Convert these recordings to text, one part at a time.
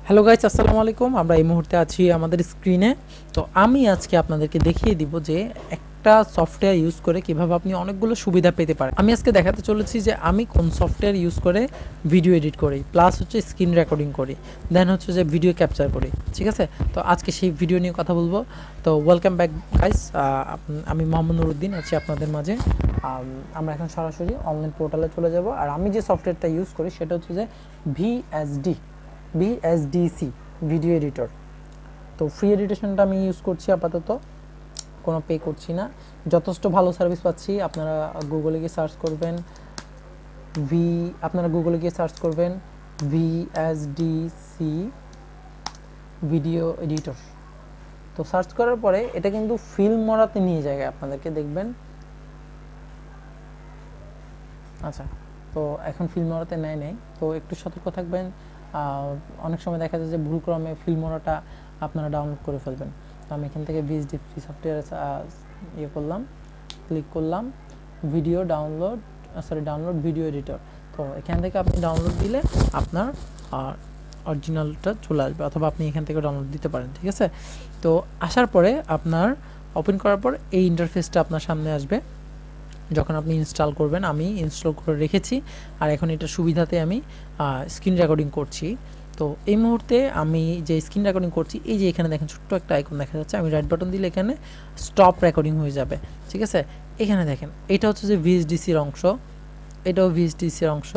Hello guys, আসসালামু আলাইকুম। আমরা এই মুহূর্তে আছি আমাদের স্ক্রিনে। তো আমি আজকে আপনাদেরকে দেখিয়ে দিব যে একটা সফটওয়্যার ইউজ করে কিভাবে আপনি অনেকগুলো সুবিধা পেতে পারেন। আমি আজকে দেখাতে চলেছি যে আমি কোন সফটওয়্যার ইউজ করে ভিডিও এডিট করি, প্লাস হচ্ছে স্ক্রিন রেকর্ডিং করি, দেন হচ্ছে যে ভিডিও ক্যাপচার করি। ঠিক আছে, তো আজকে সেই ভিডিও নিয়ে কথা বলবো। তো ওয়েলকাম ব্যাক গাইস, আমি মোহাম্মদ নুর উদ্দিন আছি আপনাদের মাঝে। আমরা এখন সরাসরি অনলাইন পোর্টালে চলে যাব। আর আমি যে সফটওয়্যারটা ইউজ করি সেটা হচ্ছে যে VSDC ভিডিও এডিটর। তো ফ্রি এডিটেশনটা আমি ইউজ করছি আপাতত, কোনো পে করছি না, যথেষ্ট ভালো সার্ভিস পাচ্ছি। আপনারা গুগলে গিয়ে সার্চ করবেন VSDC ভিডিও এডিটর। তো সার্চ করার পরে এটা কিন্তু ফিল্ম মোডাতে নিয়ে যায় আপনাদেরকে, দেখবেন। আচ্ছা, তো এখন ফিল্ম মোডাতে নেয়, তো একটু সতর্ক থাকবেন। অনেক সময় দেখা যায় যে ভুলক্রমে ফিল্মোরাটা আপনারা ডাউনলোড করে ফেলবেন। তো আমি এখান থেকে VSD ফ্রি সফটওয়্যার ক্লিক করলাম, ভিডিও ডাউনলোড ভিডিও এডিটর। তো এখান থেকে আপনি ডাউনলোড দিলে আপনার অরিজিনালটা চলে আসবে, অথবা আপনি এখান থেকে ডাউনলোড দিতে পারেন। ঠিক আছে, তো আসার পরে আপনার ওপেন করার পর এই ইন্টারফেসটা আপনার সামনে আসবে যখন আপনি ইনস্টল করবেন। আমি ইনস্টল করে রেখেছি, আর এখন এটার সুবিধাতে আমি স্ক্রিন রেকর্ডিং করছি। তো এই মুহূর্তে আমি যে স্ক্রিন রেকর্ডিং করছি, এই যে এখানে দেখেন ছোট্ট একটা আইকন দেখা যাচ্ছে, আমি রাইট বাটন দিলে এখানে স্টপ রেকর্ডিং হয়ে যাবে। ঠিক আছে, এখানে দেখেন এটা হচ্ছে যে VSDCর অংশ, এটাও VSDCর অংশ।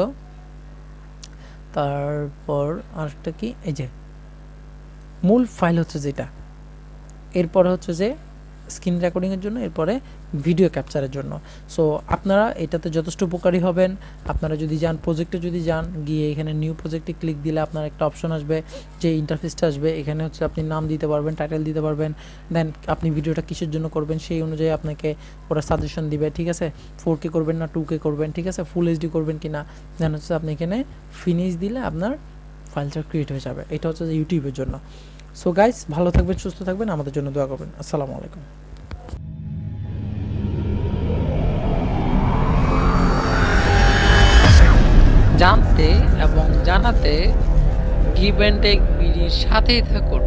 তারপর আরেকটা কি, এই যে মূল ফাইল হচ্ছে যেটা, এরপরে হচ্ছে যে স্ক্রিন রেকর্ডিংয়ের জন্য, এরপরে ভিডিও ক্যাপচারের জন্য। সো আপনারা এটাতে যথেষ্ট উপকারী হবেন। আপনারা যদি যান প্রজেক্টে, গিয়ে এখানে নিউ প্রজেক্টে ক্লিক দিলে আপনার একটা অপশন আসবে, যে ইন্টারফেসটা আসবে। এখানে হচ্ছে আপনি নাম দিতে পারবেন, টাইটেল দিতে পারবেন, দেন আপনি ভিডিওটা কিসের জন্য করবেন সেই অনুযায়ী আপনাকে ওরা সাজেশন দিবে। ঠিক আছে, 4K করবেন না 2K করবেন, ঠিক আছে, ফুল HD করবেন কিনা, দেন হচ্ছে আপনি এখানে ফিনিশ দিলে আপনার ফাইলটা ক্রিয়েট হয়ে যাবে। এটা হচ্ছে যে ইউটিউবের জন্য। সো গাইস, ভালো থাকবেন, সুস্থ থাকবেন, আমাদের জন্য দোয়া করবেন। আসসালামু আলাইকুম। জানতে এবং জানাতে গিভ অ্যান্ড টেক বিডির সাথেই থাকুন।